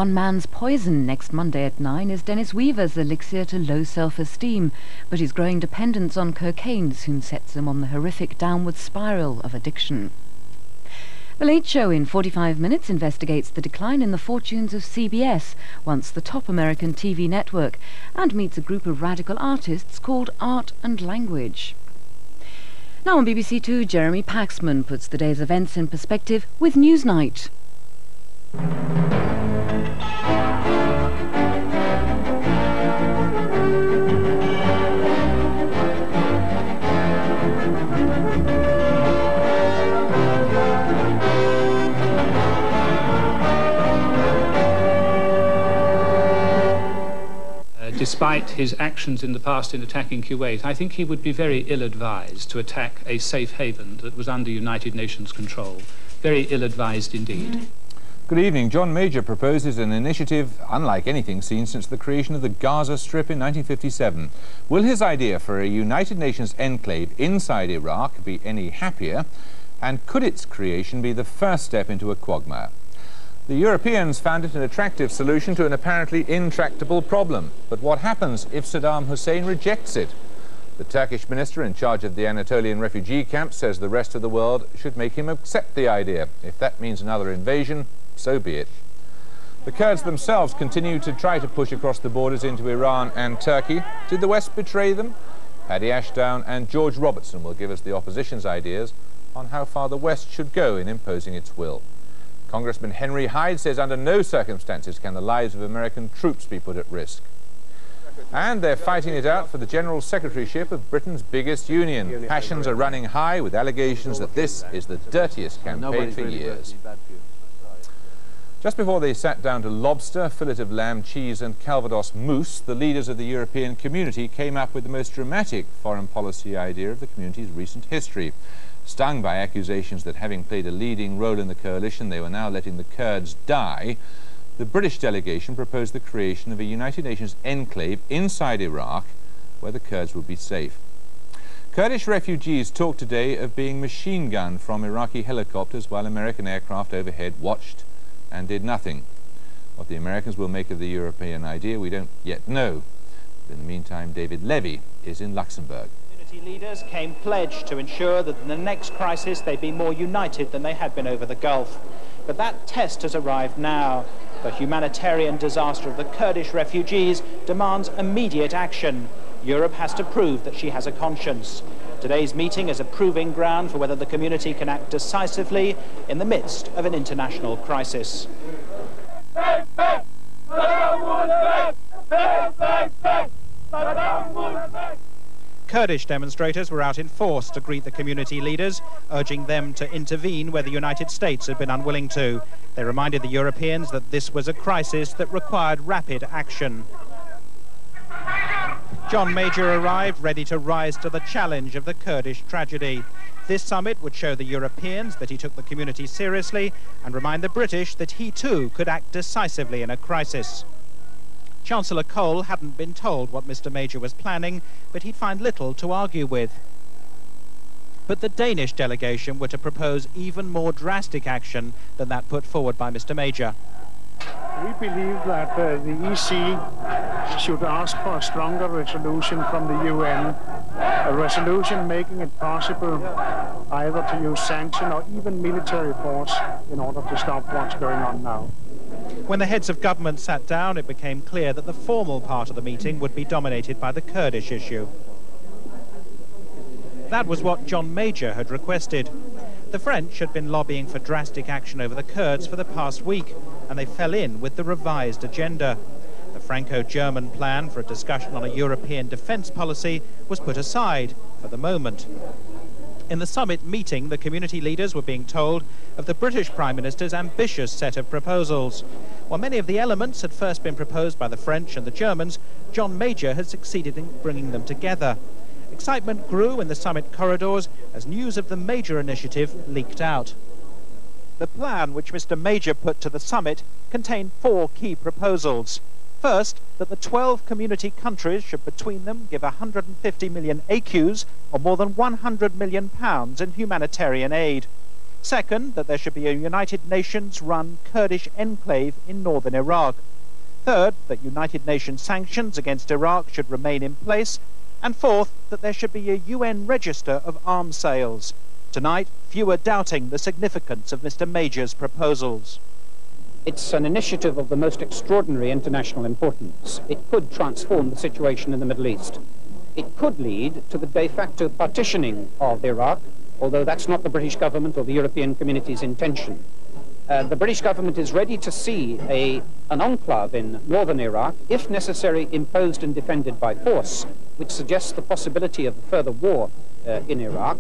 One Man's Poison next Monday at 9 is Dennis Weaver's elixir to low self-esteem, but his growing dependence on cocaine soon sets him on the horrific downward spiral of addiction. The Late Show in 45 Minutes investigates the decline in the fortunes of CBS, once the top American TV network, and meets a group of radical artists called Art and Language. Now on BBC2, Jeremy Paxman puts the day's events in perspective with Newsnight. Despite his actions in the past in attacking Kuwait, I think he would be very ill-advised to attack a safe haven that was under United Nations control. Very ill-advised indeed. Good evening. John Major proposes an initiative unlike anything seen since the creation of the Gaza Strip in 1957. Will his idea for a United Nations enclave inside Iraq be any happier? And could its creation be the first step into a quagmire? The Europeans found it an attractive solution to an apparently intractable problem. But what happens if Saddam Hussein rejects it? The Turkish minister in charge of the Anatolian refugee camp says the rest of the world should make him accept the idea. If that means another invasion, so be it. The Kurds themselves continue to try to push across the borders into Iran and Turkey. Did the West betray them? Paddy Ashdown and George Robertson will give us the opposition's ideas on how far the West should go in imposing its will. Congressman Henry Hyde says under no circumstances can the lives of American troops be put at risk. And they're fighting it out for the General Secretaryship of Britain's biggest union. Passions are running high with allegations that this is the dirtiest campaign for years. Just before they sat down to lobster, fillet of lamb, cheese and Calvados mousse, the leaders of the European community came up with the most dramatic foreign policy idea of the community's recent history. Stung by accusations that having played a leading role in the coalition, they were now letting the Kurds die, the British delegation proposed the creation of a United Nations enclave inside Iraq where the Kurds would be safe. Kurdish refugees talked today of being machine gunned from Iraqi helicopters while American aircraft overhead watched and did nothing. What the Americans will make of the European idea, we don't yet know. But in the meantime, David Levy is in Luxembourg. Leaders came pledged to ensure that in the next crisis they'd be more united than they had been over the Gulf. But that test has arrived now. The humanitarian disaster of the Kurdish refugees demands immediate action. Europe has to prove that she has a conscience. Today's meeting is a proving ground for whether the community can act decisively in the midst of an international crisis. Kurdish demonstrators were out in force to greet the community leaders, urging them to intervene where the United States had been unwilling to. They reminded the Europeans that this was a crisis that required rapid action. John Major arrived ready to rise to the challenge of the Kurdish tragedy. This summit would show the Europeans that he took the community seriously and remind the British that he too could act decisively in a crisis. Chancellor Kohl hadn't been told what Mr. Major was planning, but he'd find little to argue with. But the Danish delegation were to propose even more drastic action than that put forward by Mr. Major. We believe that the EC should ask for a stronger resolution from the UN, a resolution making it possible either to use sanction or even military force in order to stop what's going on now. When the heads of government sat down, it became clear that the formal part of the meeting would be dominated by the Kurdish issue. That was what John Major had requested. The French had been lobbying for drastic action over the Kurds for the past week, and they fell in with the revised agenda. The Franco-German plan for a discussion on a European defence policy was put aside for the moment. In the summit meeting, the community leaders were being told of the British Prime Minister's ambitious set of proposals. While many of the elements had first been proposed by the French and the Germans, John Major had succeeded in bringing them together. Excitement grew in the summit corridors as news of the Major initiative leaked out. The plan which Mr. Major put to the summit contained 4 key proposals. First, that the 12 community countries should between them give 150 million AQs, or more than £100 million in humanitarian aid. Second, that there should be a United Nations-run Kurdish enclave in northern Iraq. Third, that United Nations sanctions against Iraq should remain in place. And fourth, that there should be a UN register of arms sales. Tonight, few are doubting the significance of Mr. Major's proposals. It's an initiative of the most extraordinary international importance. It could transform the situation in the Middle East. It could lead to the de facto partitioning of Iraq, although that's not the British government or the European community's intention. The British government is ready to see an enclave in northern Iraq, if necessary imposed and defended by force, which suggests the possibility of a further war in Iraq.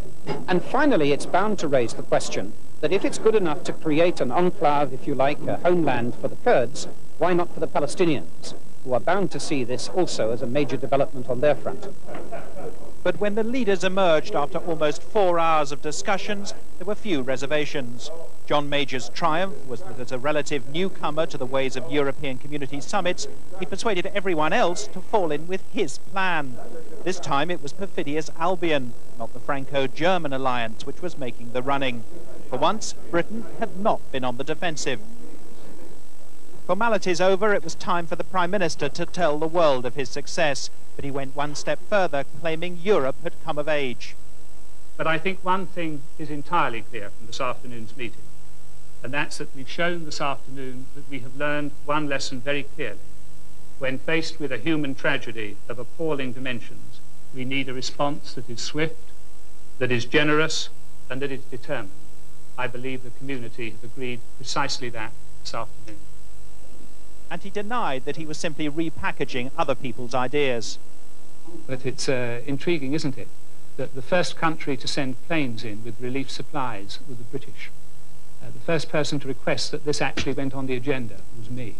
And finally, it's bound to raise the question that if it's good enough to create an enclave, if you like, a homeland for the Kurds, why not for the Palestinians, who are bound to see this also as a major development on their front? But when the leaders emerged after almost 4 hours of discussions, there were few reservations. John Major's triumph was that as a relative newcomer to the ways of European community summits, he persuaded everyone else to fall in with his plan. This time it was perfidious Albion, not the Franco-German alliance, which was making the running. For once, Britain had not been on the defensive. Formalities over, it was time for the Prime Minister to tell the world of his success, but he went one step further, claiming Europe had come of age. But I think one thing is entirely clear from this afternoon's meeting, and that's that we've shown this afternoon that we have learned one lesson very clearly. When faced with a human tragedy of appalling dimensions, we need a response that is swift, that is generous, and that is determined. I believe the community have agreed precisely that this afternoon. And he denied that he was simply repackaging other people's ideas. But it's intriguing, isn't it, that the first country to send planes in with relief supplies were the British. The first person to request that this actually went on the agenda was me.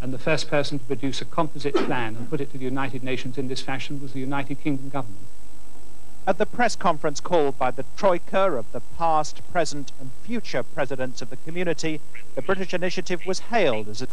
And the first person to produce a composite plan and put it to the United Nations in this fashion was the United Kingdom government. At the press conference called by the troika of the past, present and future presidents of the community, the British initiative was hailed as a